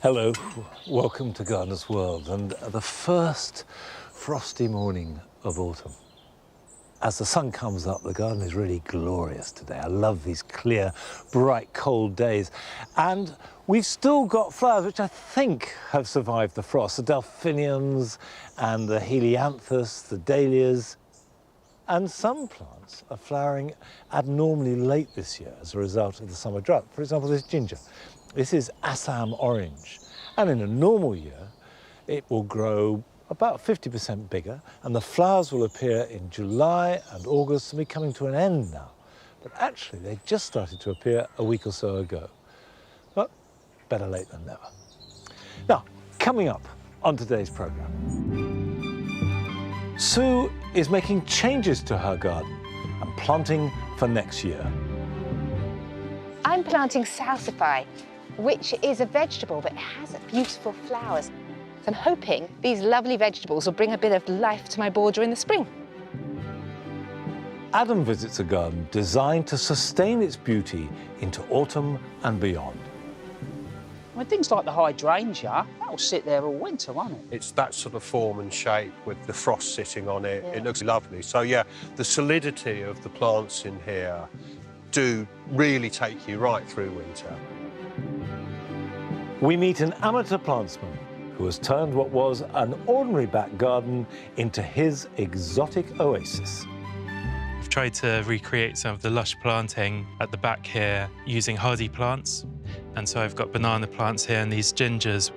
Hello, welcome to Gardener's World and the first frosty morning of autumn. As the sun comes up, the garden is really glorious today. I love these clear, bright, cold days. And we've still got flowers which I think have survived the frost. The delphiniums and the helianthus, the dahlias. And some plants are flowering abnormally late this year as a result of the summer drought. For example, this ginger. This is Assam orange, and in a normal year, it will grow about 50% bigger, and the flowers will appear in July and August and be coming to an end now. But actually, they just started to appear a week or so ago. But better late than never. Now, coming up on today's programme, Sue is making changes to her garden and planting for next year. I'm planting salsify, which is a vegetable but has beautiful flowers. I'm hoping these lovely vegetables will bring a bit of life to my border in the spring. Adam visits a garden designed to sustain its beauty into autumn and beyond. I mean, things like the hydrangea, that'll sit there all winter, won't it? It's that sort of form and shape with the frost sitting on it. Yeah. It looks lovely. So, yeah, the solidity of the plants in here do really take you right through winter. We meet an amateur plantsman who has turned what was an ordinary back garden into his exotic oasis. I've tried to recreate some of the lush planting at the back here using hardy plants. And so I've got banana plants here and these gingers.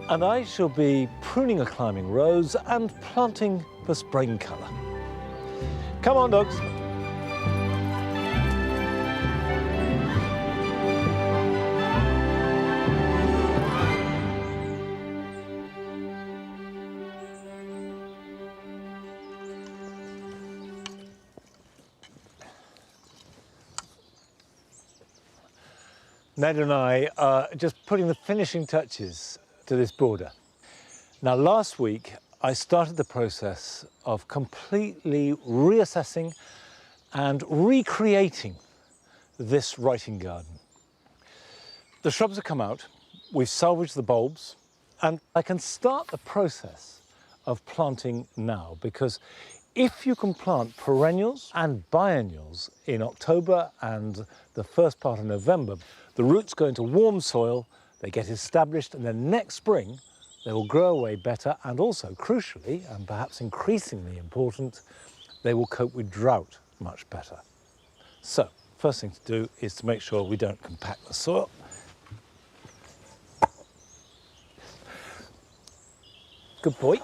And I shall be pruning a climbing rose and planting for spring colour. Come on, dogs. Ned and I are just putting the finishing touches to this border. Now, last week, I started the process of completely reassessing and recreating this writing garden. The shrubs have come out, we've salvaged the bulbs, and I can start the process of planting now, because if you can plant perennials and biennials in October and the first part of November, the roots go into warm soil, they get established, and then next spring they will grow away better, and also, crucially, and perhaps increasingly important, they will cope with drought much better. So, first thing to do is to make sure we don't compact the soil. Good boy.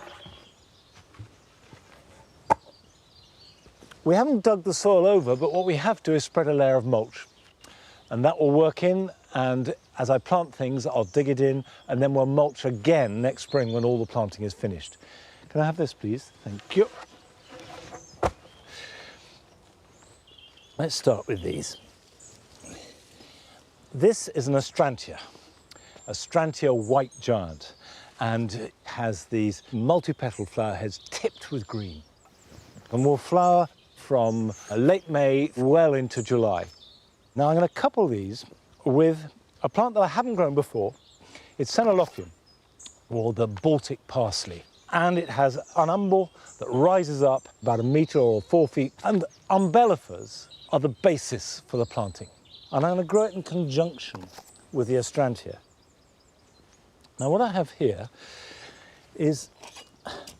We haven't dug the soil over, but what we have to is spread a layer of mulch. And that will work in, and as I plant things, I'll dig it in, and then we'll mulch again next spring when all the planting is finished. Can I have this, please? Thank you. Let's start with these. This is an Astrantia white giant, and it has these multi-petal flower heads tipped with green, and will flower from late May well into July. Now I'm going to couple these with a plant that I haven't grown before. It's Senolophium, or the Baltic parsley. And it has an umbel that rises up about 1 metre or 4 feet. And umbellifers are the basis for the planting. And I'm going to grow it in conjunction with the Astrantia. Now what I have here is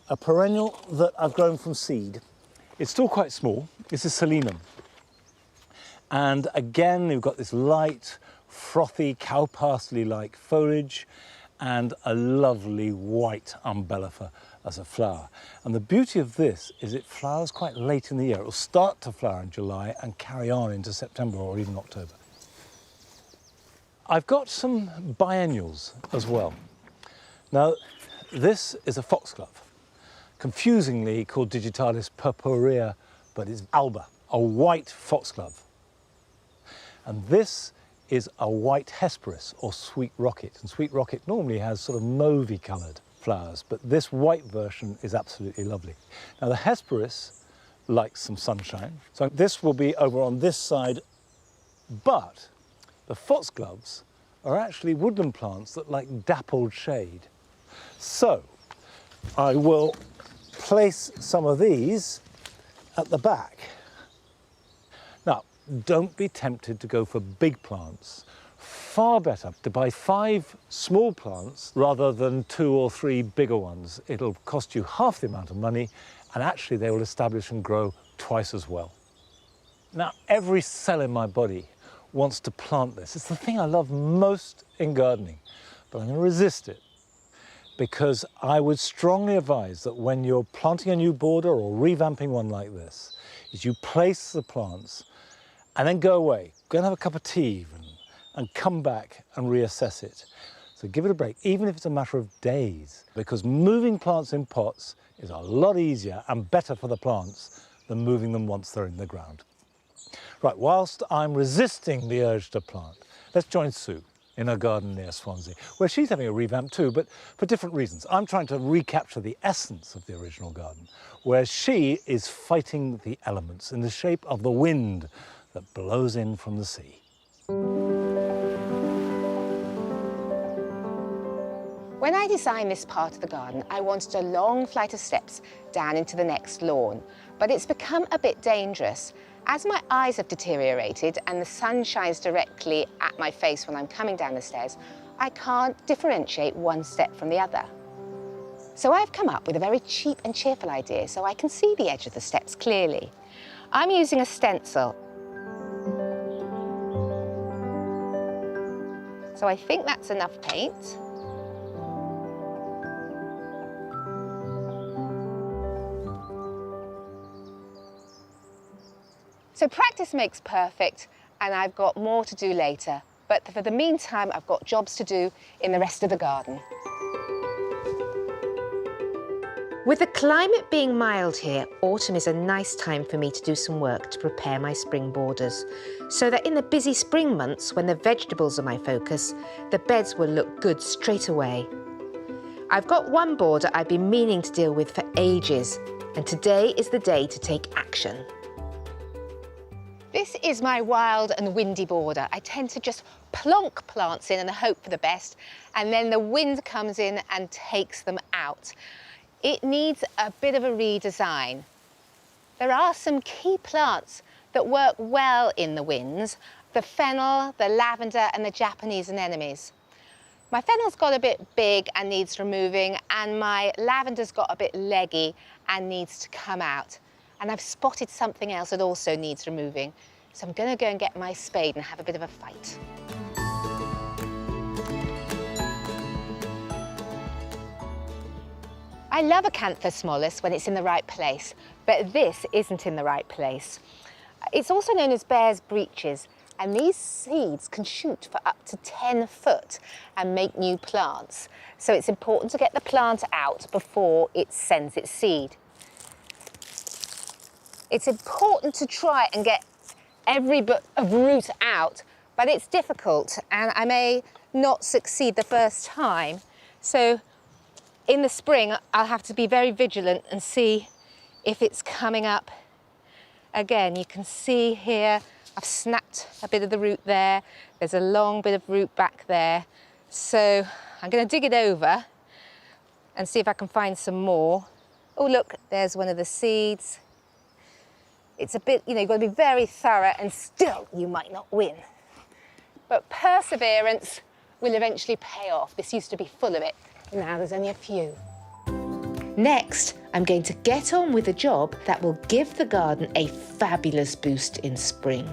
a perennial that I've grown from seed. It's still quite small. This is Selenum. And again, we've got this light, frothy, cow parsley-like foliage and a lovely white umbellifer as a flower. And the beauty of this is it flowers quite late in the year. It will start to flower in July and carry on into September or even October. I've got some biennials as well. Now, this is a foxglove, confusingly called Digitalis purpurea, but it's alba, a white foxglove. And this is a white Hesperus, or sweet rocket. And sweet rocket normally has sort of mauvey coloured flowers, but this white version is absolutely lovely. Now the Hesperus likes some sunshine, so this will be over on this side, but the foxgloves are actually woodland plants that like dappled shade. So I will place some of these at the back. Now, don't be tempted to go for big plants. Far better to buy 5 small plants rather than 2 or 3 bigger ones. It'll cost you half the amount of money, and actually they will establish and grow twice as well. Now, every cell in my body wants to plant this. It's the thing I love most in gardening, but I'm going to resist it, because I would strongly advise that when you're planting a new border or revamping one like this, is you place the plants and then go away, go and have a cup of tea even, and come back and reassess it. So give it a break, even if it's a matter of days, because moving plants in pots is a lot easier and better for the plants than moving them once they're in the ground. Right, whilst I'm resisting the urge to plant, let's join Sue in her garden near Swansea, where she's having a revamp too, but for different reasons. I'm trying to recapture the essence of the original garden, where she is fighting the elements in the shape of the wind that blows in from the sea. When I designed this part of the garden, I wanted a long flight of steps down into the next lawn, but it's become a bit dangerous. As my eyes have deteriorated and the sun shines directly at my face when I'm coming down the stairs, I can't differentiate one step from the other. So I've come up with a very cheap and cheerful idea so I can see the edge of the steps clearly. I'm using a stencil. So I think that's enough paint. So practice makes perfect, and I've got more to do later. But for the meantime, I've got jobs to do in the rest of the garden. With the climate being mild here, autumn is a nice time for me to do some work to prepare my spring borders, so that in the busy spring months, when the vegetables are my focus, the beds will look good straight away. I've got one border I've been meaning to deal with for ages, and today is the day to take action. This is my wild and windy border. I tend to just plonk plants in and hope for the best, and then the wind comes in and takes them out. It needs a bit of a redesign. There are some key plants that work well in the winds: the fennel, the lavender and the Japanese anemones. My fennel's got a bit big and needs removing, and my lavender's got a bit leggy and needs to come out. And I've spotted something else that also needs removing. So I'm going to go and get my spade and have a bit of a fight. I love Acanthus mollis when it's in the right place, but this isn't in the right place. It's also known as bear's breeches, and these seeds can shoot for up to 10 foot and make new plants. So it's important to get the plant out before it sends its seed. It's important to try and get every bit of root out, but it's difficult and I may not succeed the first time. So in the spring, I'll have to be very vigilant and see if it's coming up again. You can see here, I've snapped a bit of the root there. There's a long bit of root back there. So I'm going to dig it over and see if I can find some more. Oh, look, there's one of the seeds. It's a bit, you've got to be very thorough, and still you might not win. But perseverance will eventually pay off. This used to be full of it, and now there's only a few. Next, I'm going to get on with a job that will give the garden a fabulous boost in spring.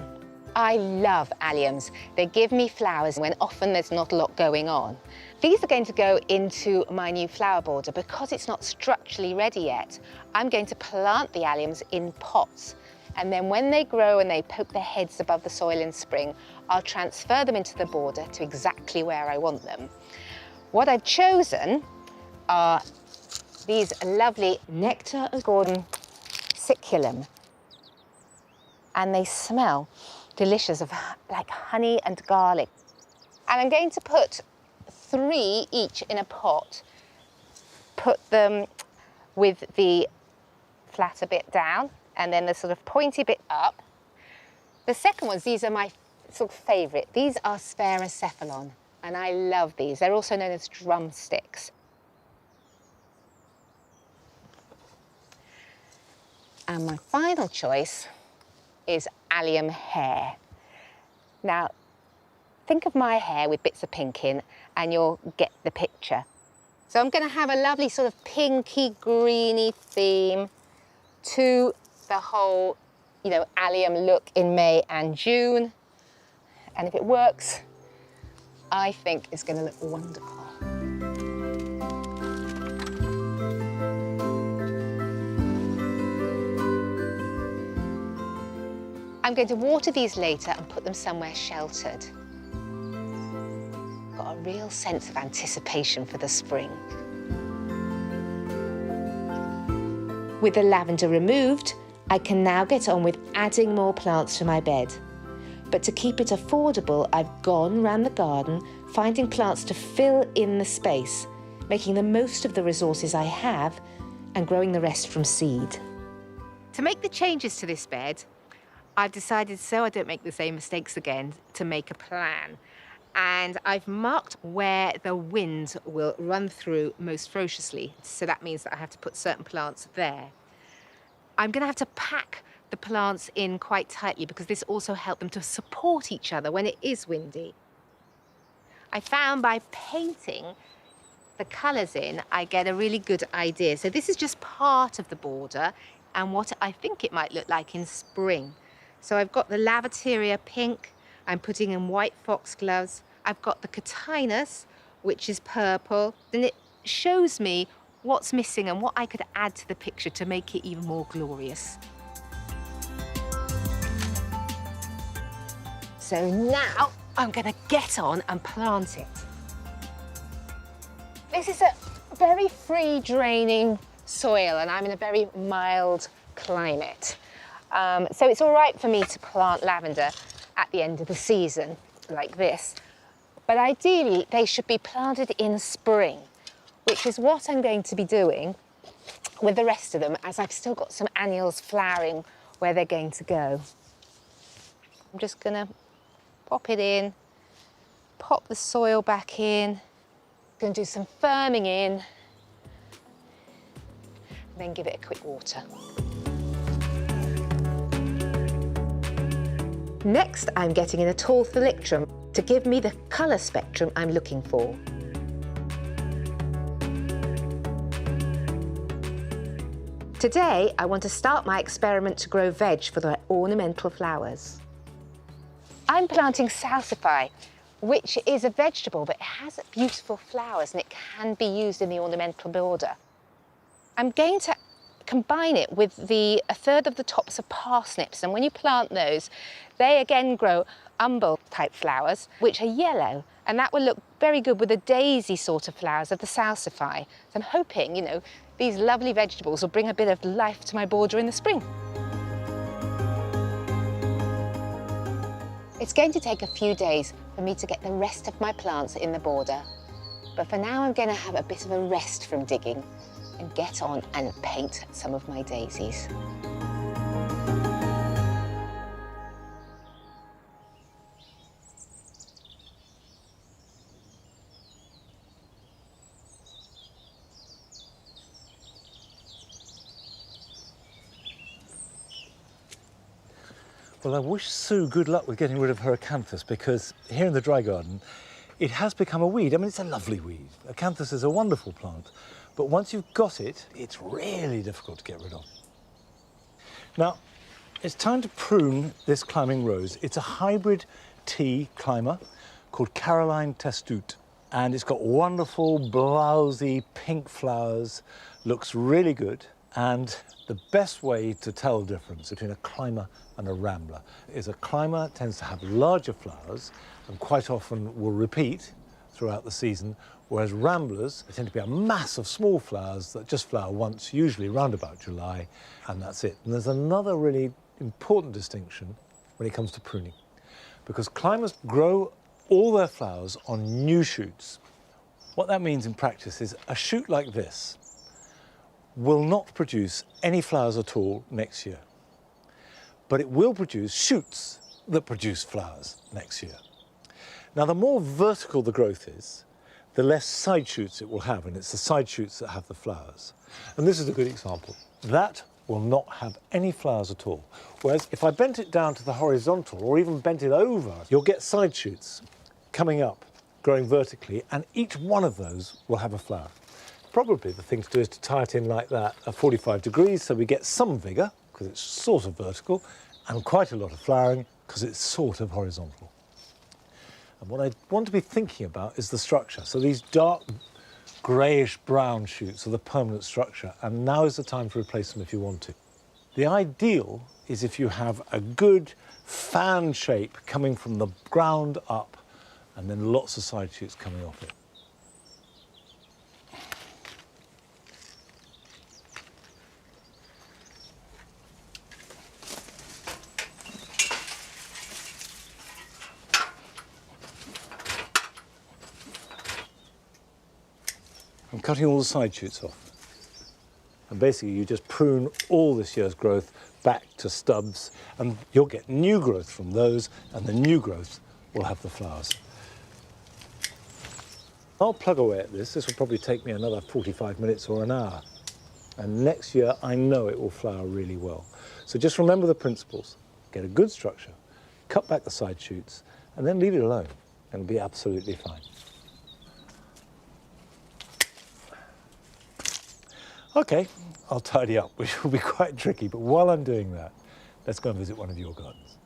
I love alliums. They give me flowers when often there's not a lot going on. These are going to go into my new flower border. Because it's not structurally ready yet, I'm going to plant the alliums in pots. And then when they grow and they poke their heads above the soil in spring, I'll transfer them into the border to exactly where I want them. What I've chosen are these lovely Nectar of Gordon Siculum. And they smell delicious, of like honey and garlic. And I'm going to put 3 each in a pot. Put them with the flatter bit down and then the sort of pointy bit up. The second ones, these are my sort of favourite. These are Sphaerocephalon. and I love these. They're also known as drumsticks. And my final choice is allium hair. Now, think of my hair with bits of pink in and you'll get the picture. So I'm going to have a lovely sort of pinky, greeny theme to the whole, you know, allium look in May and June. And if it works, I think it's going to look wonderful. I'm going to water these later and put them somewhere sheltered. Got a real sense of anticipation for the spring. With the lavender removed, I can now get on with adding more plants to my bed. But to keep it affordable, I've gone round the garden, finding plants to fill in the space, making the most of the resources I have and growing the rest from seed. To make the changes to this bed, I've decided, so I don't make the same mistakes again, to make a plan. And I've marked where the wind will run through most ferociously. So that means that I have to put certain plants there. I'm going to have to pack the plants in quite tightly because this also helps them to support each other when it is windy. I found by painting the colours in, I get a really good idea. So this is just part of the border and what I think it might look like in spring. So I've got the Lavateria pink, I'm putting in white foxgloves. I've got the Cotinus, which is purple. And it shows me what's missing and what I could add to the picture to make it even more glorious. So now I'm going to get on and plant it. This is a very free draining soil and I'm in a very mild climate. So it's all right for me to plant lavender at the end of the season like this. But ideally, they should be planted in spring, which is what I'm going to be doing with the rest of them, as I've still got some annuals flowering where they're going to go. I'm just going to pop it in, pop the soil back in, going to do some firming in, and then give it a quick water. Next, I'm getting in a tall thalictrum to give me the colour spectrum I'm looking for. Today, I want to start my experiment to grow veg for the ornamental flowers. I'm planting salsify, which is a vegetable, but it has beautiful flowers and it can be used in the ornamental border. I'm going to combine it with a third of the tops of parsnips, and when you plant those, they again grow umbel type flowers, which are yellow, and that will look very good with the daisy sort of flowers of the salsify. So I'm hoping, you know, these lovely vegetables will bring a bit of life to my border in the spring. It's going to take a few days for me to get the rest of my plants in the border, but for now I'm going to have a bit of a rest from digging and get on and paint some of my daisies. Well, I wish Sue good luck with getting rid of her acanthus, because here in the dry garden, it has become a weed. I mean, it's a lovely weed. Acanthus is a wonderful plant, but once you've got it, it's really difficult to get rid of. Now, it's time to prune this climbing rose. It's a hybrid tea climber called Caroline Testut, and it's got wonderful, blousy pink flowers, looks really good. And the best way to tell the difference between a climber and a rambler is a climber tends to have larger flowers and quite often will repeat throughout the season, whereas ramblers tend to be a mass of small flowers that just flower once, usually around about July, and that's it. And there's another really important distinction when it comes to pruning, because climbers grow all their flowers on new shoots. What that means in practice is a shoot like this will not produce any flowers at all next year, but it will produce shoots that produce flowers next year. Now, the more vertical the growth is, the less side shoots it will have, and it's the side shoots that have the flowers. And this is a good example. That will not have any flowers at all. Whereas if I bent it down to the horizontal or even bent it over, you'll get side shoots coming up, growing vertically, and each one of those will have a flower. Probably the thing to do is to tie it in like that at 45 degrees so we get some vigour, because it's sort of vertical, and quite a lot of flowering, because it's sort of horizontal. And what I want to be thinking about is the structure. So these dark greyish brown shoots are the permanent structure, and now is the time to replace them if you want to. The ideal is if you have a good fan shape coming from the ground up and then lots of side shoots coming off it. I'm cutting all the side shoots off. And basically you just prune all this year's growth back to stubs, and you'll get new growth from those, and the new growth will have the flowers. I'll plug away at this. This will probably take me another 45 minutes or an hour. And next year, I know it will flower really well. So just remember the principles. Get a good structure, cut back the side shoots, and then leave it alone, and it'll be absolutely fine. Okay, I'll tidy up, which will be quite tricky, but while I'm doing that, let's go and visit one of your gardens.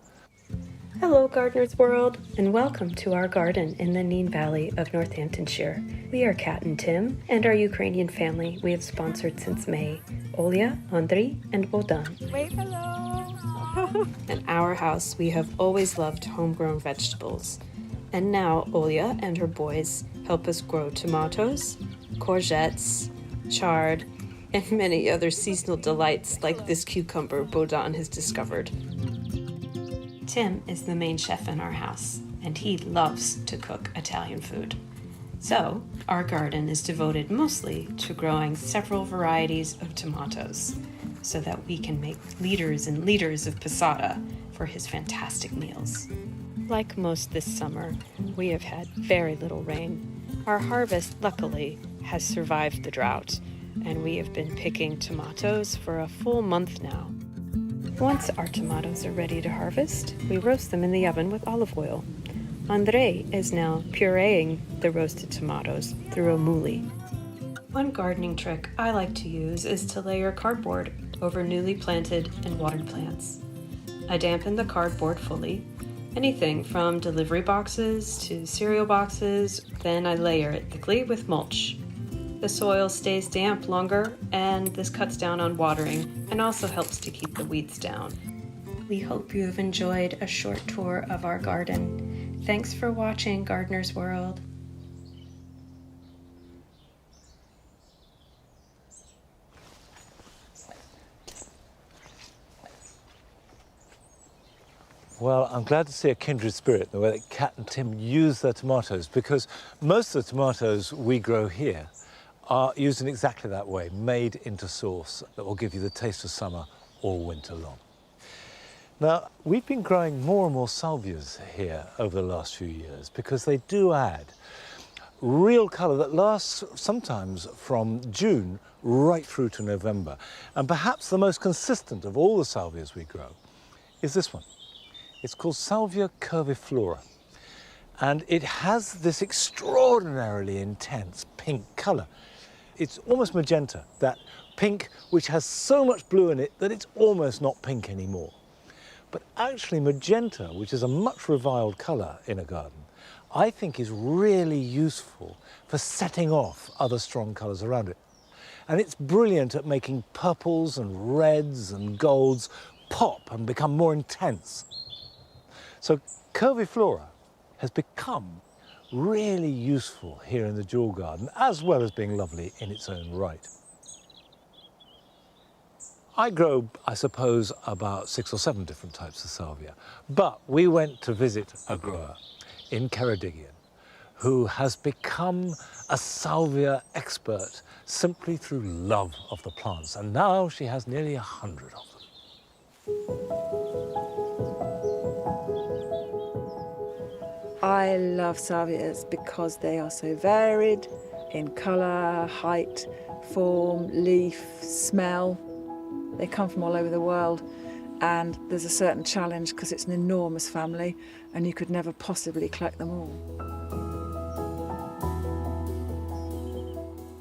Hello, Gardener's World, and welcome to our garden in the Nene Valley of Northamptonshire. We are Kat and Tim, and our Ukrainian family we have sponsored since May, Olya, Andriy, and Bohdan. Wait, hello! In our house, we have always loved homegrown vegetables. And now Olya and her boys help us grow tomatoes, courgettes, chard, and many other seasonal delights like this cucumber Bohdan has discovered. Tim is the main chef in our house, and he loves to cook Italian food. So, our garden is devoted mostly to growing several varieties of tomatoes, so that we can make liters and liters of passata for his fantastic meals. Like most this summer, we have had very little rain. Our harvest, luckily, has survived the drought, and we have been picking tomatoes for a full month now. Once our tomatoes are ready to harvest, we roast them in the oven with olive oil. Andrei is now pureeing the roasted tomatoes through a mouli. One gardening trick I like to use is to layer cardboard over newly planted and watered plants. I dampen the cardboard fully, anything from delivery boxes to cereal boxes, then I layer it thickly with mulch. The soil stays damp longer, and this cuts down on watering and also helps to keep the weeds down. We hope you have enjoyed a short tour of our garden. Thanks for watching, Gardener's World. Well, I'm glad to see a kindred spirit in the way that Kat and Tim use their tomatoes, because most of the tomatoes we grow here are used in exactly that way, made into sauce that will give you the taste of summer all winter long. Now, we've been growing more and more salvias here over the last few years because they do add real colour that lasts sometimes from June right through to November. And perhaps the most consistent of all the salvias we grow is this one. It's called Salvia curviflora. And it has this extraordinarily intense pink colour. It's almost magenta, that pink which has so much blue in it that it's almost not pink anymore. But actually magenta, which is a much reviled colour in a garden, I think is really useful for setting off other strong colours around it. And it's brilliant at making purples and reds and golds pop and become more intense. So curviflora has become really useful here in the Jewel Garden, as well as being lovely in its own right. I grow, I suppose, about 6 or 7 different types of salvia, but we went to visit a grower in Ceredigion who has become a salvia expert simply through love of the plants, and now she has nearly 100 of them. I love salvias because they are so varied in colour, height, form, leaf, smell. They come from all over the world, and there's a certain challenge because it's an enormous family and you could never possibly collect them all.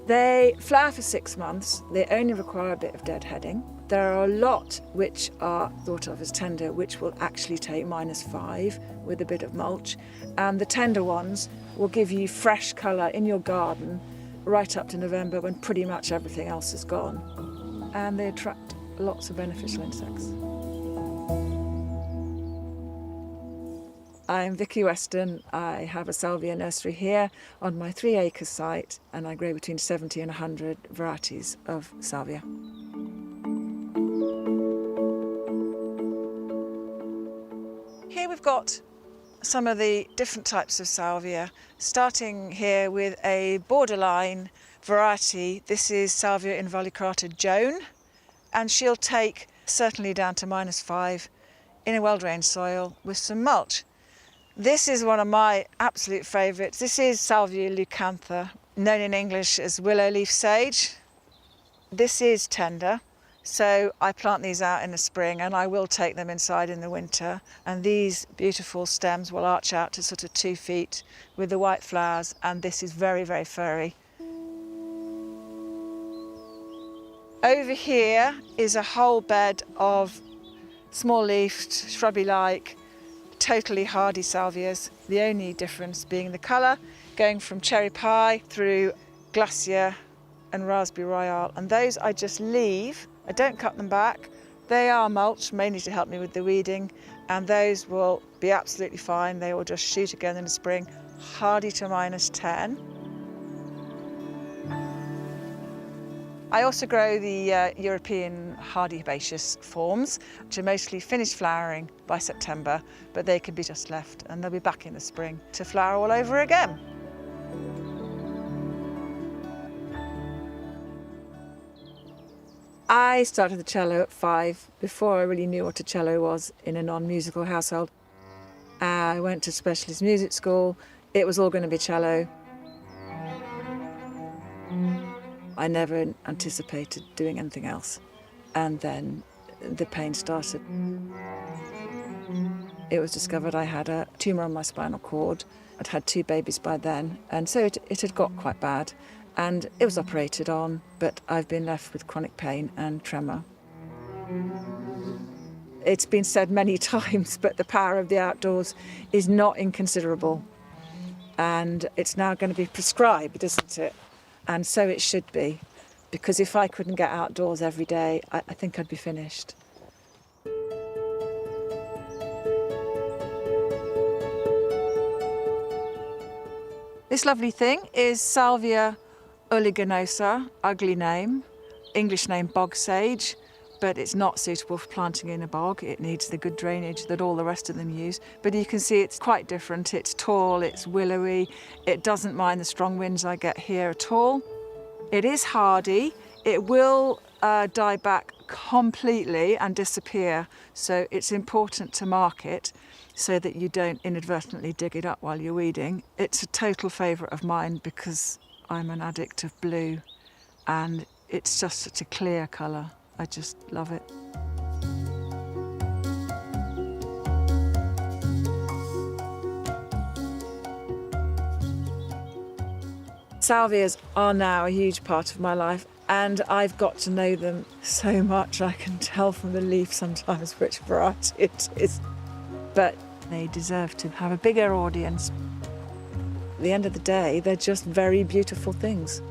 They flower for 6 months. They only require a bit of deadheading. There are a lot which are thought of as tender, which will actually take -5 with a bit of mulch. And the tender ones will give you fresh colour in your garden right up to November when pretty much everything else is gone. And they attract lots of beneficial insects. I'm Vicky Weston. I have a salvia nursery here on my 3-acre site, and I grow between 70 and 100 varieties of salvia. Here we've got some of the different types of salvia, starting here with a borderline variety. This is Salvia involucrata Joan, and she'll take certainly down to -5 in a well-drained soil with some mulch. This is one of my absolute favourites. This is Salvia leucantha, known in English as willow leaf sage. This is tender, so I plant these out in the spring and I will take them inside in the winter. And these beautiful stems will arch out to sort of 2 feet with the white flowers, and this is very, very furry. Over here is a whole bed of small-leafed, shrubby-like, totally hardy salvias, the only difference being the colour, going from cherry pie through glacier and raspberry royale. And those I just leave, I don't cut them back. They are mulch, mainly to help me with the weeding, and those will be absolutely fine. They will just shoot again in the spring, hardy to -10. I also grow the European hardy herbaceous forms, which are mostly finished flowering by September, but they can be just left and they'll be back in the spring to flower all over again. I started the cello at 5 before I really knew what a cello was in a non-musical household. I went to specialist music school. It was all going to be cello. I never anticipated doing anything else. And then the pain started. It was discovered I had a tumour on my spinal cord. I'd had 2 babies by then, and so it had got quite bad. And it was operated on, but I've been left with chronic pain and tremor. It's been said many times, but the power of the outdoors is not inconsiderable. And it's now going to be prescribed, isn't it? And so it should be, because if I couldn't get outdoors every day, I think I'd be finished. This lovely thing is Salvia oliginosa, ugly name, English name bog sage, but it's not suitable for planting in a bog. It needs the good drainage that all the rest of them use. But you can see it's quite different. It's tall, it's willowy, it doesn't mind the strong winds I get here at all. It is hardy. It will die back completely and disappear, so it's important to mark it so that you don't inadvertently dig it up while you're weeding. It's a total favourite of mine because I'm an addict of blue, and it's just such a clear colour. I just love it. Salvias are now a huge part of my life, and I've got to know them so much. I can tell from the leaf sometimes which variety it is. But they deserve to have a bigger audience. At the end of the day, they're just very beautiful things.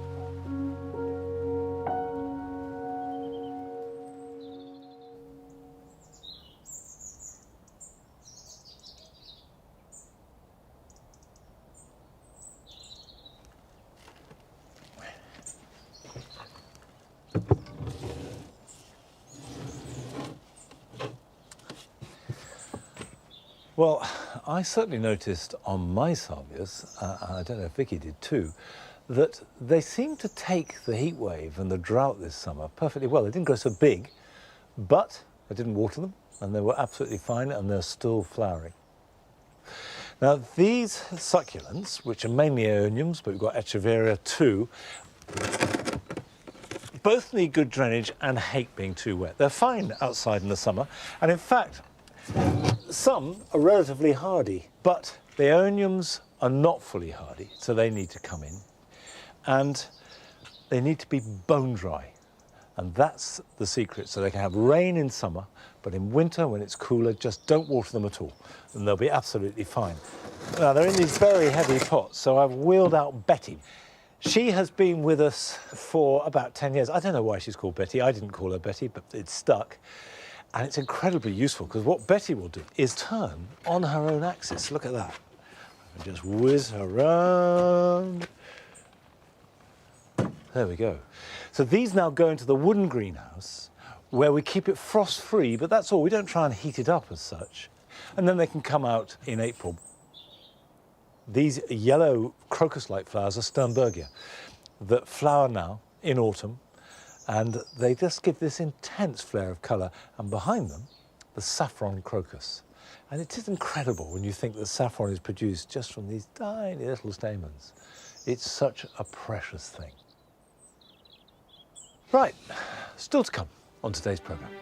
Well, I certainly noticed on my salvias, and I don't know if Vicky did too, that they seem to take the heat wave and the drought this summer perfectly well. They didn't grow so big, but I didn't water them, and they were absolutely fine, and they're still flowering. Now, these succulents, which are mainly aeoniums, but we've got Echeveria too, both need good drainage and hate being too wet. They're fine outside in the summer, and in fact, some are relatively hardy, but the aeoniums are not fully hardy, so they need to come in, and they need to be bone dry. And that's the secret, so they can have rain in summer, but in winter, when it's cooler, just don't water them at all, and they'll be absolutely fine. Now, they're in these very heavy pots, so I've wheeled out Betty. She has been with us for about 10 years. I don't know why she's called Betty. I didn't call her Betty, but it's stuck. And it's incredibly useful, because what Betty will do is turn on her own axis. Look at that. And just whiz her around. There we go. So these now go into the wooden greenhouse, where we keep it frost-free, but that's all. We don't try and heat it up as such. And then they can come out in April. These yellow crocus-like flowers are Sternbergia that flower now in autumn, and they just give this intense flare of colour. And behind them, the saffron crocus. And it is incredible when you think that saffron is produced just from these tiny little stamens. It's such a precious thing. Right, still to come on today's programme.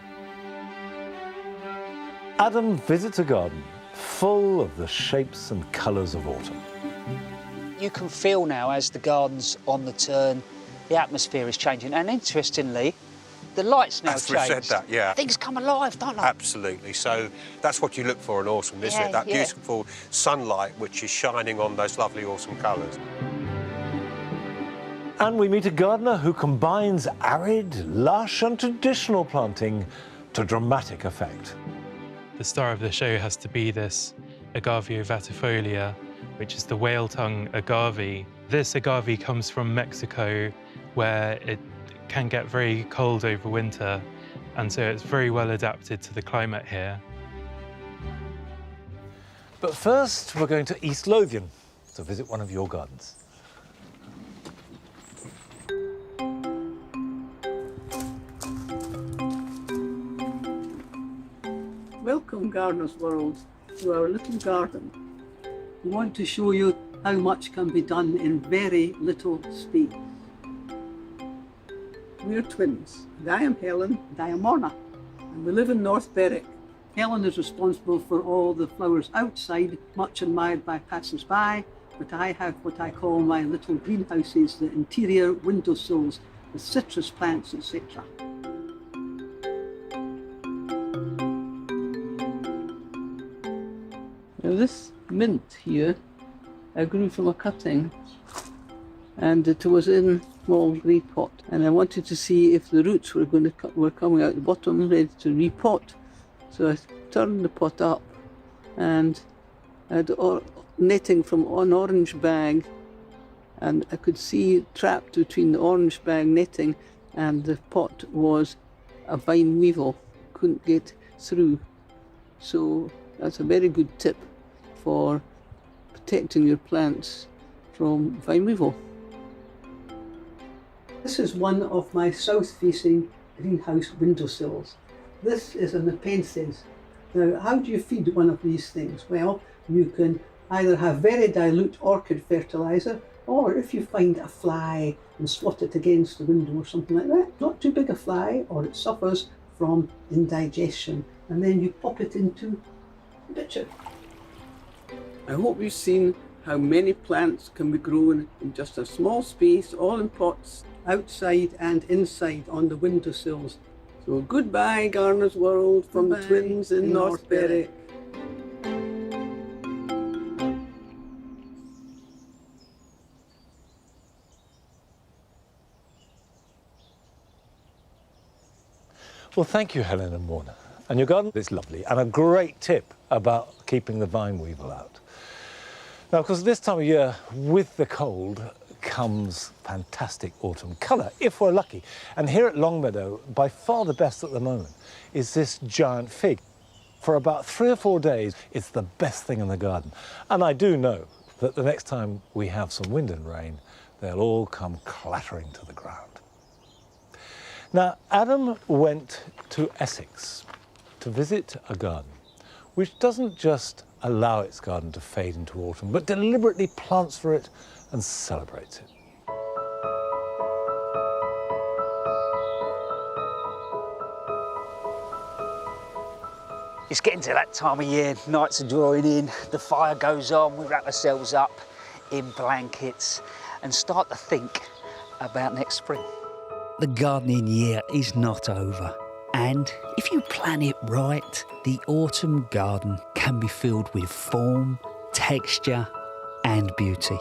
Adam visits a garden full of the shapes and colours of autumn. You can feel now, as the garden's on the turn, the atmosphere is changing. And interestingly, the lights now As change. we said that, yeah. Things come alive, don't they? Absolutely. So that's what you look for in autumn, isn't Yeah, it? That yeah. beautiful sunlight which is shining on those lovely autumn colours. And we meet a gardener who combines arid, lush and traditional planting to dramatic effect. The star of the show has to be this Agave vatifolia, which is the whale-tongue agave. This agave comes from Mexico, where it can get very cold over winter, and so it's very well adapted to the climate here. But first, we're going to East Lothian to visit one of your gardens. Welcome, Gardener's World, to our little garden. We want to show you how much can be done in very little space. We're twins, and I am Helen and I am Morna, and we live in North Berwick. Helen is responsible for all the flowers outside, much admired by passers-by, but I have what I call my little greenhouses, the interior windowsills with citrus plants, etc. Now this mint here, I grew from a cutting, and it was in a small grey pot, and I wanted to see if the roots were coming out the bottom, ready to repot. So I turned the pot up, and I had netting from an orange bag, and I could see trapped between the orange bag netting and the pot was a vine weevil. Couldn't get through. So that's a very good tip for protecting your plants from vine weevil. This is one of my south-facing greenhouse windowsills. This is an Nepenthes. Now, how do you feed one of these things? Well, you can either have very dilute orchid fertiliser, or if you find a fly and swat it against the window or something like that, not too big a fly, or it suffers from indigestion, and then you pop it into the pitcher. I hope you've seen how many plants can be grown in just a small space, all in pots, outside and inside on the windowsills. So goodbye, Gardener's World, from the twins in North Berwick. Well, thank you, Helen and Morna. And your garden is lovely, and a great tip about keeping the vine weevil out. Now, of course, this time of year, with the cold, comes fantastic autumn colour, if we're lucky. And here at Longmeadow, by far the best at the moment is this giant fig. For about 3 or 4 days, it's the best thing in the garden. And I do know that the next time we have some wind and rain, they'll all come clattering to the ground. Now, Adam went to Essex to visit a garden which doesn't just allow its garden to fade into autumn, but deliberately plants for it and celebrates it. It's getting to that time of year, nights are drawing in, the fire goes on, we wrap ourselves up in blankets and start to think about next spring. The gardening year is not over. And if you plan it right, the autumn garden can be filled with form, texture and beauty.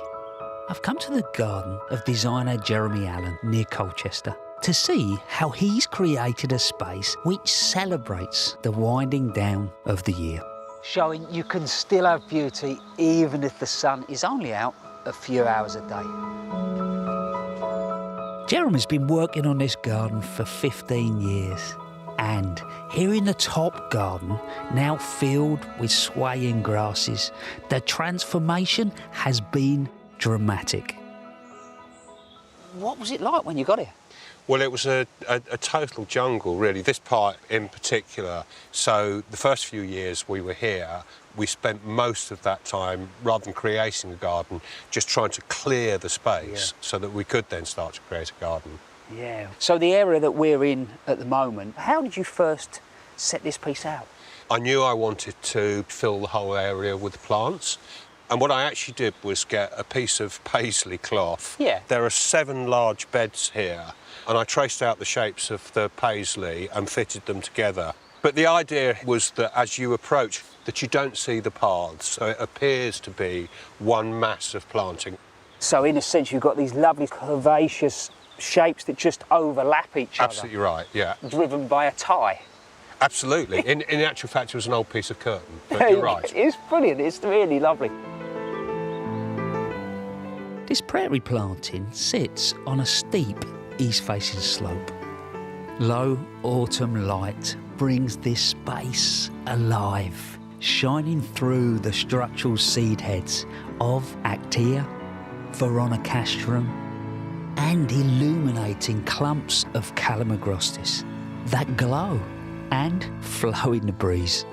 I've come to the garden of designer Jeremy Allen near Colchester to see how he's created a space which celebrates the winding down of the year. Showing you can still have beauty even if the sun is only out a few hours a day. Jeremy's been working on this garden for 15 years. And here in the top garden, now filled with swaying grasses, the transformation has been dramatic. What was it like when you got here? Well, it was a total jungle, really, this part in particular. So the first few years we were here, we spent most of that time, rather than creating a garden, just trying to clear the space so that we could then start to create a garden. Yeah. So the area that we're in at the moment, how did you first set this piece out? I knew I wanted to fill the whole area with plants. And what I actually did was get a piece of paisley cloth. Yeah. There are 7 large beds here, and I traced out the shapes of the paisley and fitted them together. But the idea was that as you approach, that you don't see the paths, so it appears to be one mass of planting. So in a sense, you've got these lovely curvaceous shapes that just overlap each other. Absolutely right, yeah. Driven by a tie. Absolutely. In actual fact, it was an old piece of curtain, but you're right. It's brilliant, it's really lovely. This prairie planting sits on a steep east-facing slope. Low autumn light brings this space alive, shining through the structural seed heads of Actea, Veronicastrum, and illuminating clumps of Calamagrostis that glow and flow in the breeze.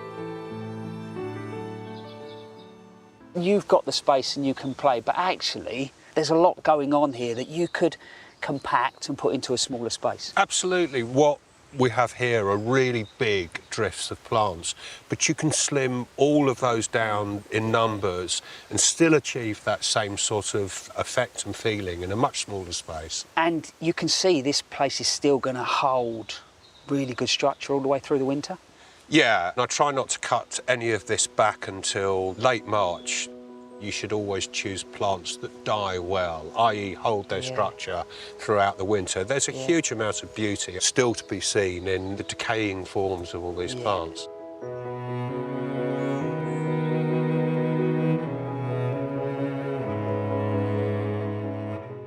You've got the space and you can play, but actually there's a lot going on here that you could compact and put into a smaller space. Absolutely. What we have here are really big drifts of plants, but you can slim all of those down in numbers and still achieve that same sort of effect and feeling in a much smaller space. And you can see this place is still going to hold really good structure all the way through the winter. Yeah, and I try not to cut any of this back until late March. You should always choose plants that die well, i.e. hold their structure throughout the winter. There's a huge amount of beauty still to be seen in the decaying forms of all these plants.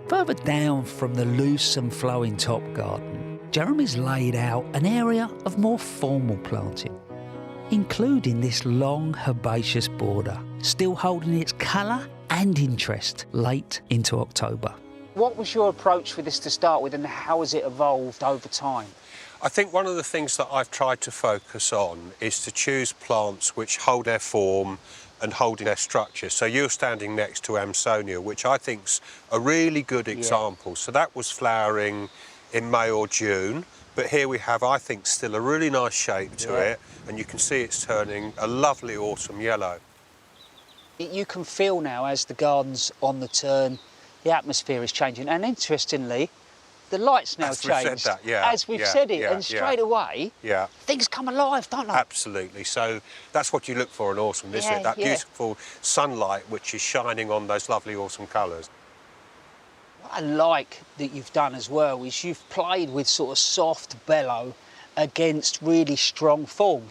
Further down from the loose and flowing top garden, Jeremy's laid out an area of more formal planting, including this long herbaceous border, still holding its colour and interest late into October. What was your approach with this to start with, and how has it evolved over time? I think one of the things that I've tried to focus on is to choose plants which hold their form and holding their structure. So you're standing next to Amsonia, which I think's a really good example. So that was flowering in May or June, but here we have, I think, still a really nice shape to it, and you can see it's turning a lovely autumn yellow. You can feel now as the garden's on the turn, the atmosphere is changing, and interestingly, the light's now changed. As we've said it, and straight away, things come alive, don't they? Absolutely. So that's what you look for in autumn, isn't it? That beautiful sunlight which is shining on those lovely autumn colours. What I like that you've done as well is you've played with sort of soft bellow against really strong form.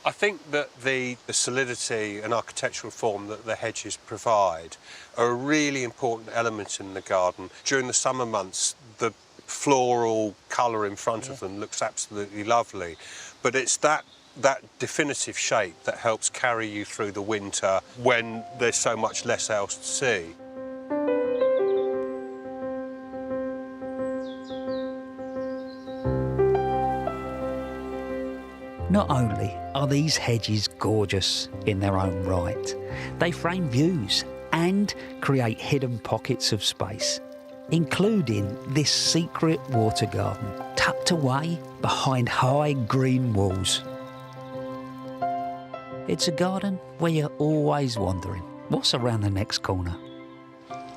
I think that the solidity and architectural form that the hedges provide are a really important element in the garden. During the summer months, the floral colour in front of them looks absolutely lovely, but it's that definitive shape that helps carry you through the winter when there's so much less else to see. Not only are these hedges gorgeous in their own right, they frame views and create hidden pockets of space, including this secret water garden tucked away behind high green walls. It's a garden where you're always wondering what's around the next corner.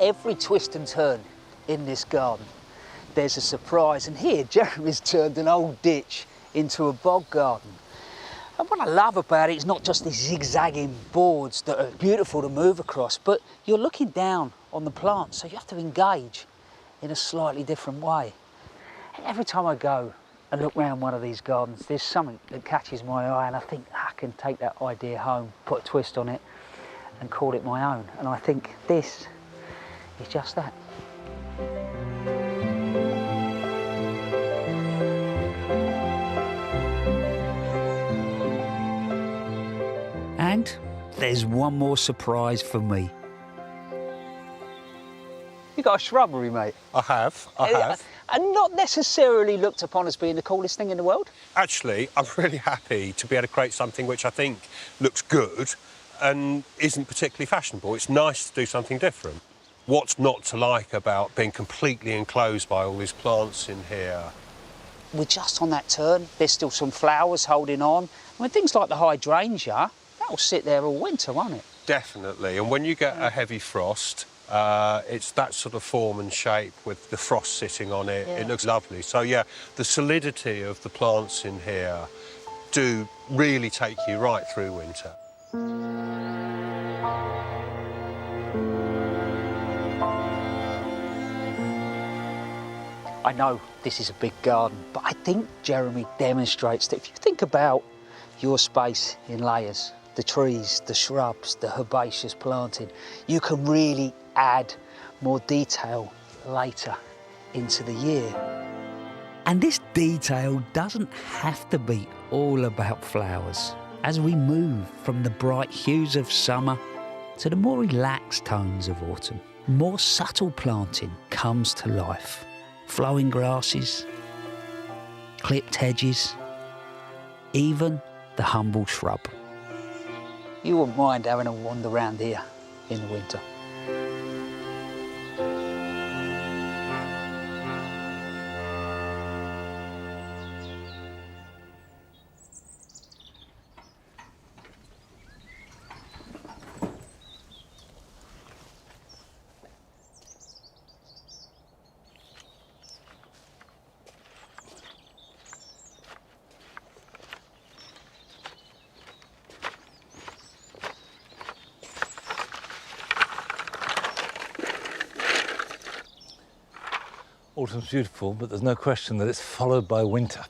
Every twist and turn in this garden, there's a surprise. And here, Jeremy's turned an old ditch into a bog garden. And what I love about it is not just these zigzagging boards that are beautiful to move across, but you're looking down on the plants, so you have to engage in a slightly different way. And every time I go and look round one of these gardens, there's something that catches my eye, and I think I can take that idea home, put a twist on it, and call it my own. And I think this is just that. And there's one more surprise for me. You got a shrubbery, mate. I have. And not necessarily looked upon as being the coolest thing in the world. Actually, I'm really happy to be able to create something which I think looks good and isn't particularly fashionable. It's nice to do something different. What's not to like about being completely enclosed by all these plants in here? We're just on that turn. There's still some flowers holding on. I mean, things like the hydrangea, that'll sit there all winter, won't it? Definitely. And when you get a heavy frost, it's that sort of form and shape with the frost sitting on it. Yeah. It looks lovely. So, yeah, the solidity of the plants in here do really take you right through winter. I know this is a big garden, but I think Jeremy demonstrates that if you think about your space in layers, the trees, the shrubs, the herbaceous planting, you can really add more detail later into the year. And this detail doesn't have to be all about flowers. As we move from the bright hues of summer to the more relaxed tones of autumn, more subtle planting comes to life. Flowing grasses, clipped hedges, even the humble shrub. You wouldn't mind having a wander around here in the winter. Autumn's beautiful, but there's no question that it's followed by winter.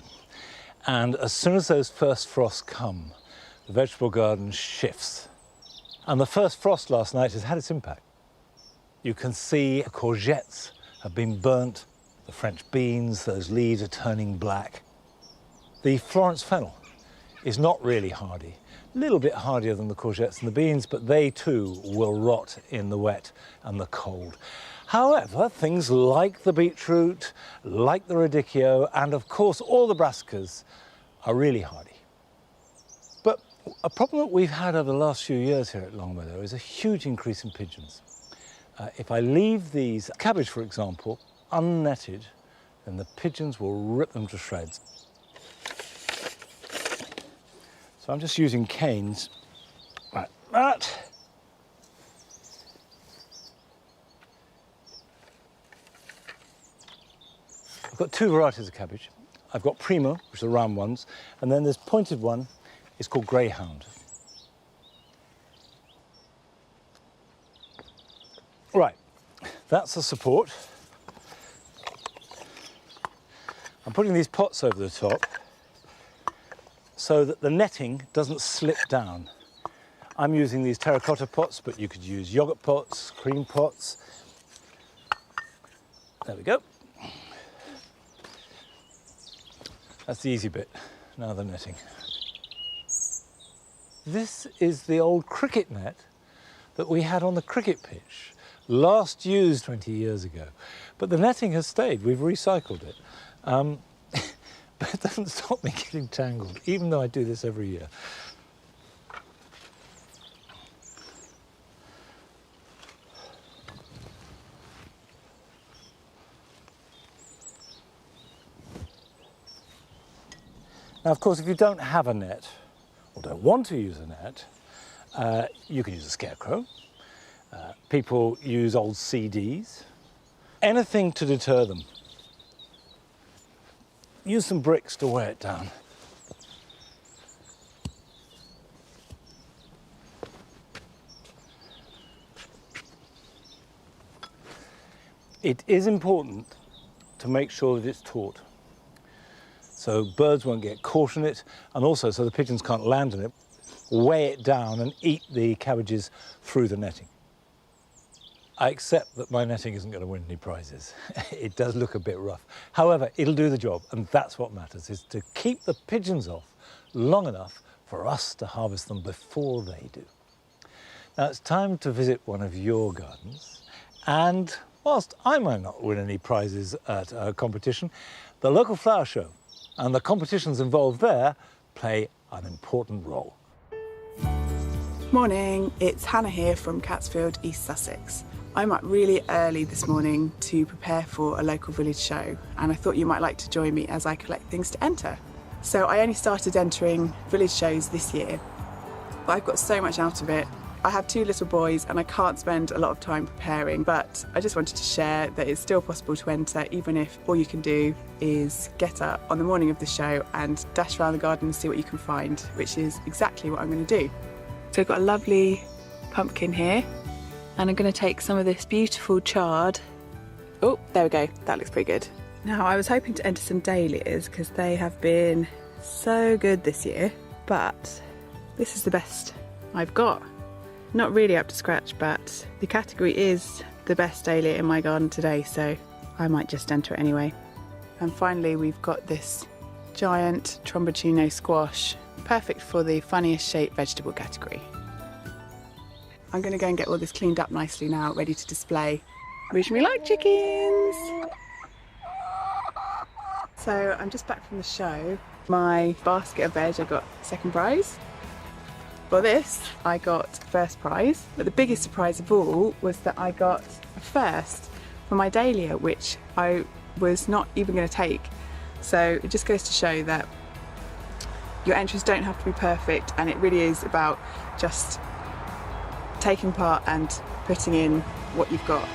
And as soon as those first frosts come, the vegetable garden shifts. And the first frost last night has had its impact. You can see the courgettes have been burnt, the French beans, those leaves are turning black. The Florence fennel is not really hardy, a little bit hardier than the courgettes and the beans, but they too will rot in the wet and the cold. However, things like the beetroot, like the radicchio, and of course all the brassicas are really hardy. But a problem that we've had over the last few years here at Longmeadow is a huge increase in pigeons. If I leave these cabbage, for example, unnetted, then the pigeons will rip them to shreds. So I'm just using canes like that. I've got two varieties of cabbage. I've got Primo, which are the round ones, and then this pointed one is called Greyhound. Right, that's the support. I'm putting these pots over the top so that the netting doesn't slip down. I'm using these terracotta pots, but you could use yogurt pots, cream pots. There we go. That's the easy bit, now the netting. This is the old cricket net that we had on the cricket pitch, last used 20 years ago. But the netting has stayed, we've recycled it. but it doesn't stop me getting tangled, even though I do this every year. Now, of course, if you don't have a net, or don't want to use a net, you can use a scarecrow. People use old CDs. Anything to deter them. Use some bricks to weigh it down. It is important to make sure that it's taut, so birds won't get caught in it, and also so the pigeons can't land in it, weigh it down and eat the cabbages through the netting. I accept that my netting isn't going to win any prizes. It does look a bit rough. However, it'll do the job, and that's what matters, is to keep the pigeons off long enough for us to harvest them before they do. Now, it's time to visit one of your gardens, and whilst I might not win any prizes at a competition, the local flower show and the competitions involved there play an important role. Morning, it's Hannah here from Catsfield, East Sussex. I'm up really early this morning to prepare for a local village show, and I thought you might like to join me as I collect things to enter. So I only started entering village shows this year, but I've got so much out of it. I have 2 little boys and I can't spend a lot of time preparing, but I just wanted to share that it's still possible to enter, even if all you can do is get up on the morning of the show and dash around the garden and see what you can find, which is exactly what I'm going to do. So I've got a lovely pumpkin here, and I'm going to take some of this beautiful chard. Oh, there we go, that looks pretty good. Now, I was hoping to enter some dahlias because they have been so good this year, but this is the best I've got. Not really up to scratch, but the category is the best dahlia in my garden today, so I might just enter it anyway. And finally, we've got this giant Tromboncino squash, perfect for the funniest shaped vegetable category. I'm going to go and get all this cleaned up nicely now, ready to display. Wish me luck, chickens! So I'm just back from the show. My basket of veg, I got second prize. For this, I got first prize. But the biggest surprise of all was that I got a first for my dahlia, which I was not even going to take. So it just goes to show that your entries don't have to be perfect, and it really is about just taking part and putting in what you've got.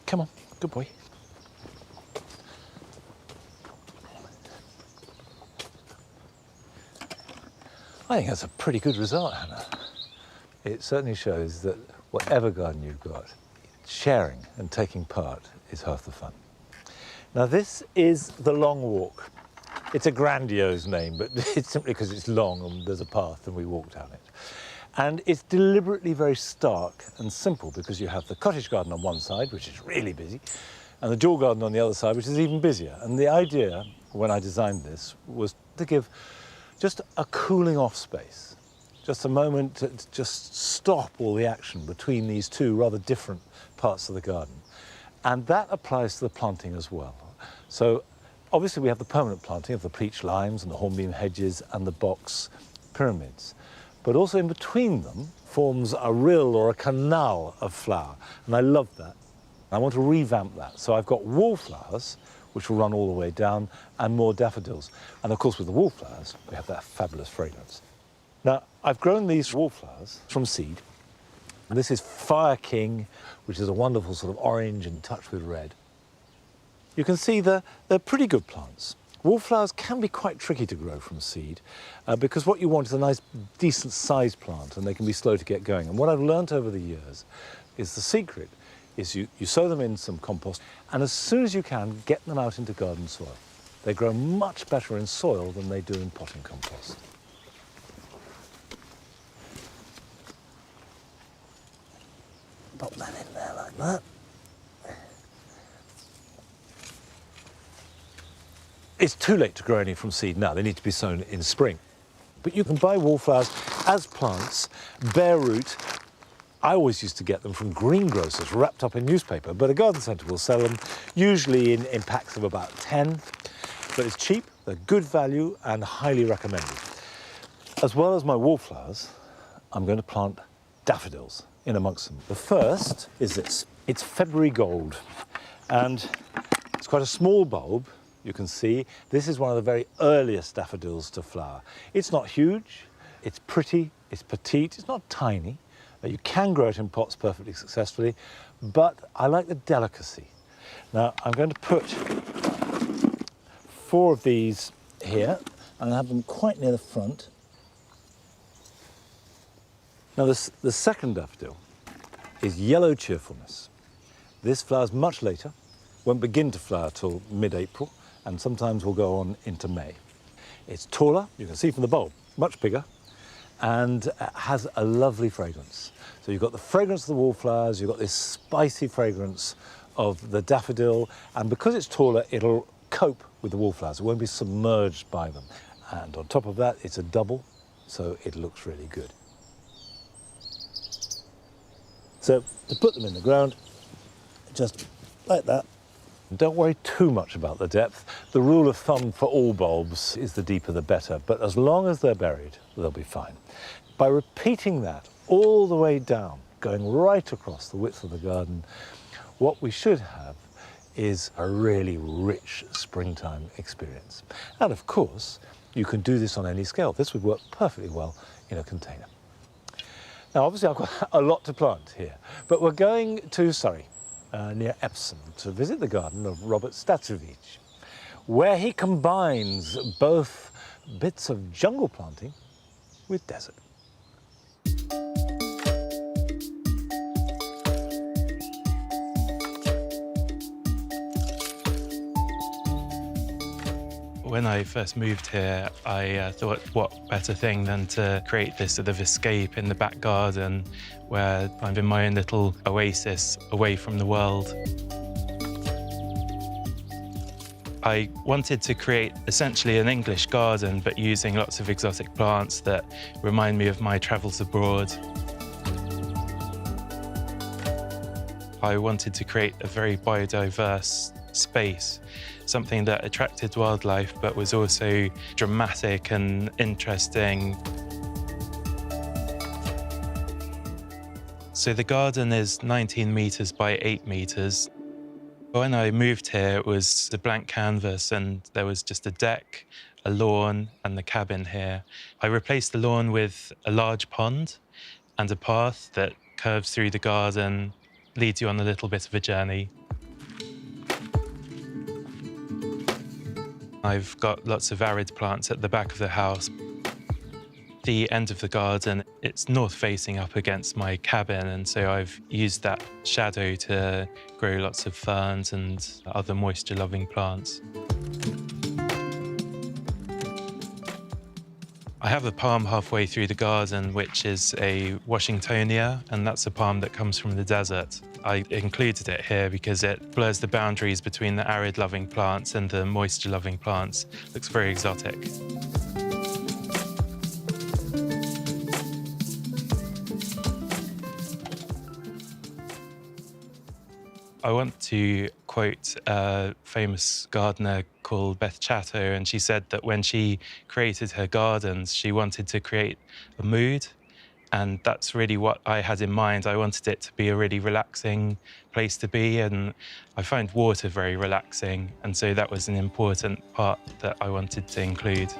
Come on, good boy. I think that's a pretty good result, Hannah. It certainly shows that whatever garden you've got, sharing and taking part is half the fun. Now, this is the Long Walk. It's a grandiose name, but it's simply because it's long and there's a path and we walk down it. And it's deliberately very stark and simple because you have the cottage garden on one side, which is really busy, and the dual garden on the other side, which is even busier. And the idea, when I designed this, was to give just a cooling off space, just a moment to just stop all the action between these two rather different parts of the garden. And that applies to the planting as well. So obviously we have the permanent planting of the peach limes and the hornbeam hedges and the box pyramids. But also in between them forms a rill or a canal of flower. And I love that. I want to revamp that. So I've got wallflowers, which will run all the way down, and more daffodils. And of course, with the wallflowers, we have that fabulous fragrance. Now, I've grown these wallflowers from seed. This is Fire King, which is a wonderful sort of orange and touched with red. You can see they're pretty good plants. Wallflowers can be quite tricky to grow from seed because what you want is a nice, decent sized plant, and they can be slow to get going. And what I've learnt over the years is the secret is you sow them in some compost, and as soon as you can, get them out into garden soil. They grow much better in soil than they do in potting compost. Pop that in there like that. It's too late to grow any from seed now. They need to be sown in spring. But you can buy wallflowers as plants, bare root. I always used to get them from greengrocers wrapped up in newspaper, but a garden centre will sell them, usually in packs of about 10. But it's cheap, they're good value and highly recommended. As well as my wallflowers, I'm going to plant daffodils in amongst them. The first is this. It's February Gold, and it's quite a small bulb. You can see this is one of the very earliest daffodils to flower. It's not huge, it's pretty, it's petite, it's not tiny. You can grow it in pots perfectly successfully, but I like the delicacy. Now I'm going to put 4 of these here and have them quite near the front. Now the second daffodil is Yellow Cheerfulness. This flowers much later, won't begin to flower till mid-April, and sometimes will go on into May. It's taller, you can see from the bulb, much bigger, and has a lovely fragrance. So you've got the fragrance of the wallflowers, you've got this spicy fragrance of the daffodil, and because it's taller, it'll cope with the wallflowers. It won't be submerged by them. And on top of that, it's a double, so it looks really good. So to put them in the ground, just like that. Don't worry too much about the depth. The rule of thumb for all bulbs is the deeper the better, but as long as they're buried, they'll be fine. By repeating that all the way down, going right across the width of the garden, what we should have is a really rich springtime experience. And of course, you can do this on any scale. This would work perfectly well in a container. Now, obviously, I've got a lot to plant here, but we're going to Surrey, near Epsom, to visit the garden of Robert Statsevich, where he combines both bits of jungle planting with desert. When I first moved here, I thought, what better thing than to create this sort of escape in the back garden where I'm in my own little oasis away from the world. I wanted to create essentially an English garden, but using lots of exotic plants that remind me of my travels abroad. I wanted to create a very biodiverse space, something that attracted wildlife but was also dramatic and interesting. So the garden is 19 metres by 8 metres. When I moved here, it was a blank canvas and there was just a deck, a lawn and the cabin here. I replaced the lawn with a large pond and a path that curves through the garden, leads you on a little bit of a journey. I've got lots of arid plants at the back of the house. The end of the garden, it's north-facing up against my cabin, and so I've used that shadow to grow lots of ferns and other moisture-loving plants. I have a palm halfway through the garden, which is a Washingtonia, and that's a palm that comes from the desert. I included it here because it blurs the boundaries between the arid-loving plants and the moisture-loving plants. Looks very exotic. I want to quote a famous gardener called Beth Chatto, and she said that when she created her gardens, she wanted to create a mood, and that's really what I had in mind. I wanted it to be a really relaxing place to be, and I find water very relaxing, and so that was an important part that I wanted to include.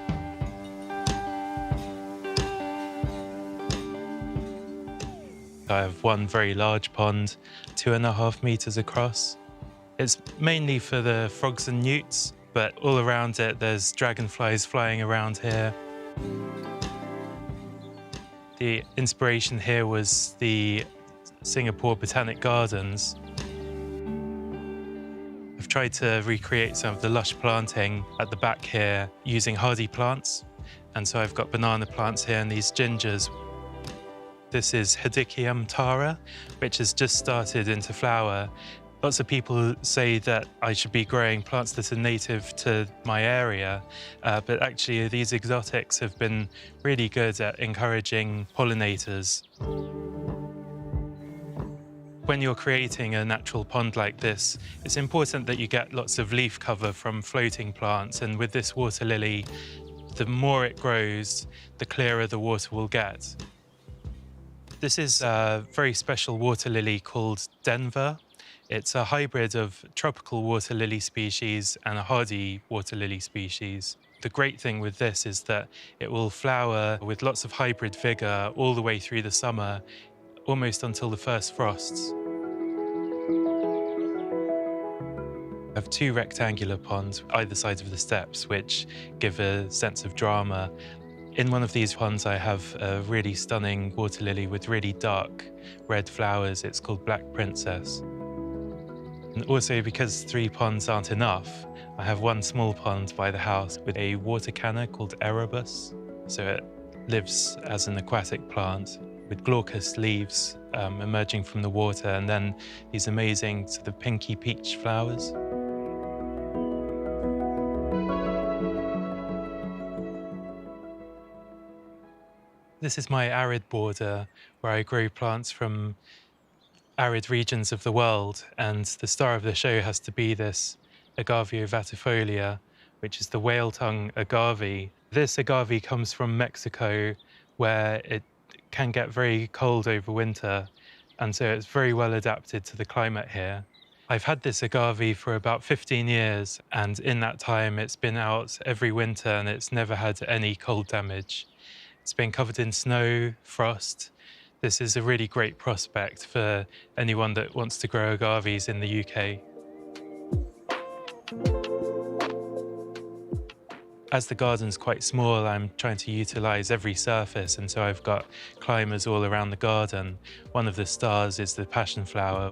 I have one very large pond, 2.5 meters across. It's mainly for the frogs and newts, but all around it there's dragonflies flying around here. The inspiration here was the Singapore Botanic Gardens. I've tried to recreate some of the lush planting at the back here using hardy plants. And so I've got banana plants here and these gingers. This is Hedychium tara, which has just started into flower. Lots of people say that I should be growing plants that are native to my area, but actually these exotics have been really good at encouraging pollinators. When you're creating a natural pond like this, it's important that you get lots of leaf cover from floating plants, and with this water lily, the more it grows, the clearer the water will get. This is a very special water lily called Denver. It's a hybrid of tropical water lily species and a hardy water lily species. The great thing with this is that it will flower with lots of hybrid vigour all the way through the summer, almost until the first frosts. I have 2 rectangular ponds either side of the steps, which give a sense of drama. In one of these ponds, I have a really stunning water lily with really dark red flowers. It's called Black Princess. And also, because 3 ponds aren't enough, I have 1 small pond by the house with a water canna called Erebus. So it lives as an aquatic plant with glaucous leaves emerging from the water, and then these amazing sort of pinky peach flowers. This is my arid border where I grow plants from arid regions of the world, and the star of the show has to be this Agave ovatifolia, which is the whale-tongue agave. This agave comes from Mexico, where it can get very cold over winter, and so it's very well adapted to the climate here. I've had this agave for about 15 years, and in that time it's been out every winter and it's never had any cold damage. It's been covered in snow, frost. This is a really great prospect for anyone that wants to grow agaves in the UK. As the garden's quite small, I'm trying to utilise every surface, and so I've got climbers all around the garden. One of the stars is the passion flower.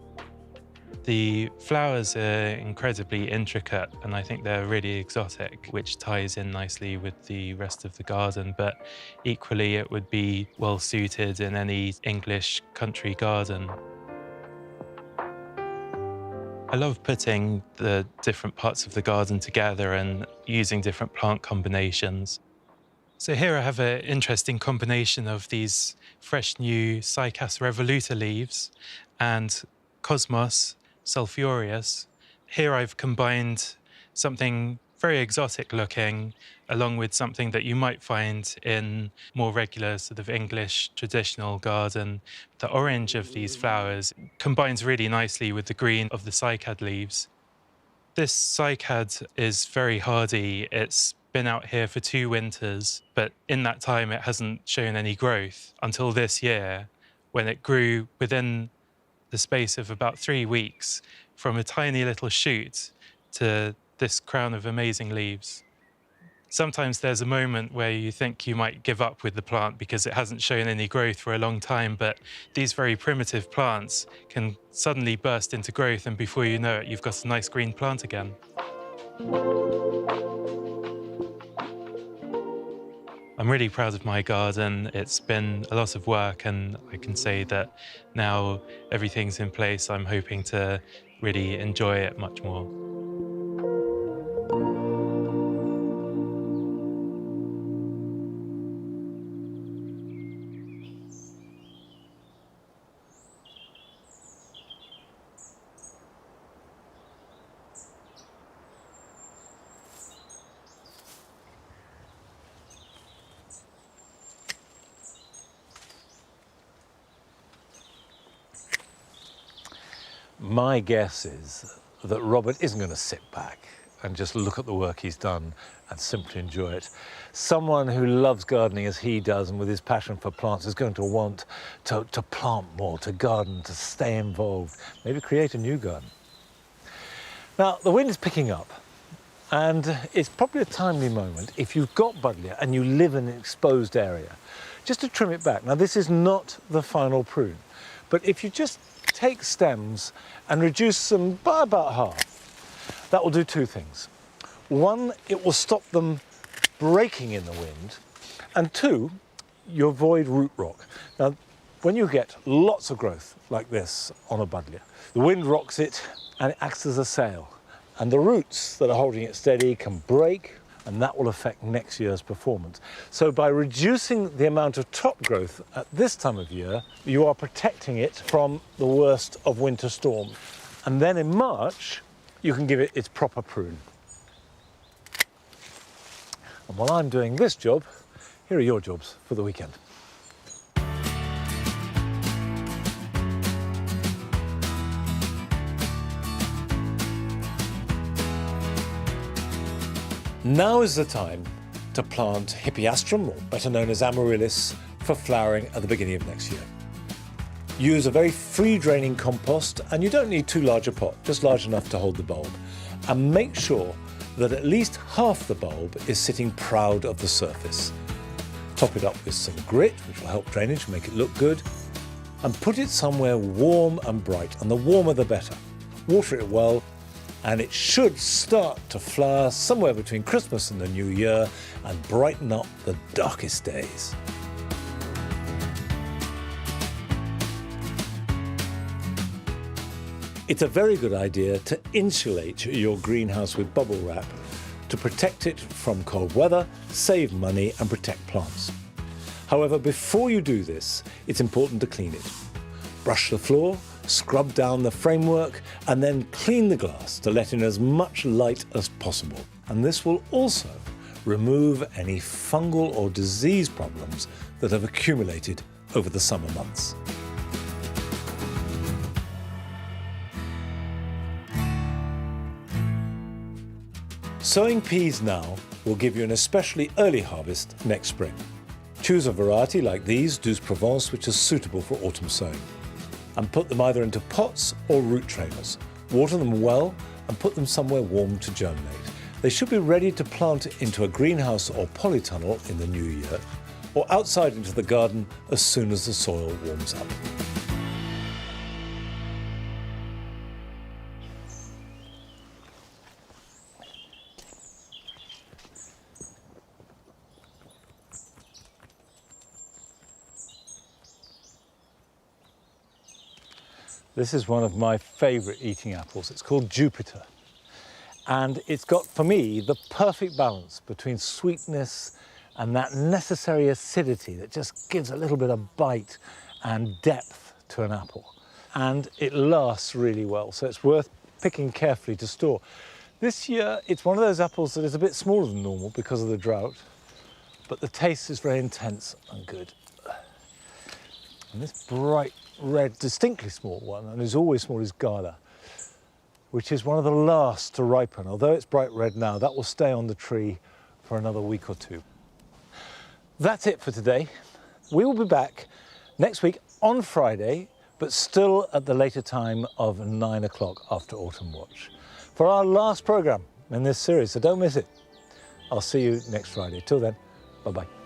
The flowers are incredibly intricate, and I think they're really exotic, which ties in nicely with the rest of the garden, but equally it would be well suited in any English country garden. I love putting the different parts of the garden together and using different plant combinations. So here I have an interesting combination of these fresh new Cycas revoluta leaves and Cosmos sulphureus. Here I've combined something very exotic looking along with something that you might find in more regular sort of English traditional garden. The orange of these flowers combines really nicely with the green of the cycad leaves. This cycad is very hardy. It's been out here for 2 winters, but in that time it hasn't shown any growth until this year, when it grew within the space of about 3 weeks from a tiny little shoot to this crown of amazing leaves. Sometimes there's a moment where you think you might give up with the plant because it hasn't shown any growth for a long time, but these very primitive plants can suddenly burst into growth, and before you know it, you've got a nice green plant again. I'm really proud of my garden. It's been a lot of work, and I can say that now everything's in place, I'm hoping to really enjoy it much more. My guess is that Robert isn't going to sit back and just look at the work he's done and simply enjoy it. Someone who loves gardening as he does and with his passion for plants is going to want to plant more, to garden, to stay involved, maybe create a new garden. Now, the wind is picking up, and it's probably a timely moment if you've got buddleia and you live in an exposed area, just to trim it back. Now, this is not the final prune, but if you just take stems and reduce them by about half, that will do 2 things. 1, it will stop them breaking in the wind, and 2, you avoid root rot. Now, when you get lots of growth like this on a buddleia, the wind rocks it, and it acts as a sail. And the roots that are holding it steady can break, and that will affect next year's performance. So by reducing the amount of top growth at this time of year, you are protecting it from the worst of winter storm. And then in March, you can give it its proper prune. And while I'm doing this job, here are your jobs for the weekend. Now is the time to plant Hippeastrum, or better known as Amaryllis, for flowering at the beginning of next year. Use a very free-draining compost, and you don't need too large a pot, just large enough to hold the bulb. And make sure that at least half the bulb is sitting proud of the surface. Top it up with some grit, which will help drainage and make it look good, and put it somewhere warm and bright, and the warmer the better. Water it well, and it should start to flower somewhere between Christmas and the New Year and brighten up the darkest days. It's a very good idea to insulate your greenhouse with bubble wrap to protect it from cold weather, save money and protect plants. However, before you do this, it's important to clean it. Brush the floor, scrub down the framework, and then clean the glass to let in as much light as possible. And this will also remove any fungal or disease problems that have accumulated over the summer months. Sowing peas now will give you an especially early harvest next spring. Choose a variety like these, Douce Provence, which is suitable for autumn sowing, and put them either into pots or root trainers. Water them well and put them somewhere warm to germinate. They should be ready to plant into a greenhouse or polytunnel in the new year, or outside into the garden as soon as the soil warms up. This is one of my favourite eating apples. It's called Jupiter. And it's got, for me, the perfect balance between sweetness and that necessary acidity that just gives a little bit of bite and depth to an apple. And it lasts really well, so it's worth picking carefully to store. This year, it's one of those apples that is a bit smaller than normal because of the drought, but the taste is very intense and good. And this bright red, distinctly small one, and is always small, is Gala, which is one of the last to ripen. Although it's bright red now, that will stay on the tree for another week or two. That's it for today. We will be back next week on Friday, but still at the later time of 9 o'clock after Autumn Watch, for our last programme in this series, so don't miss it. I'll see you next Friday. Till then, bye-bye.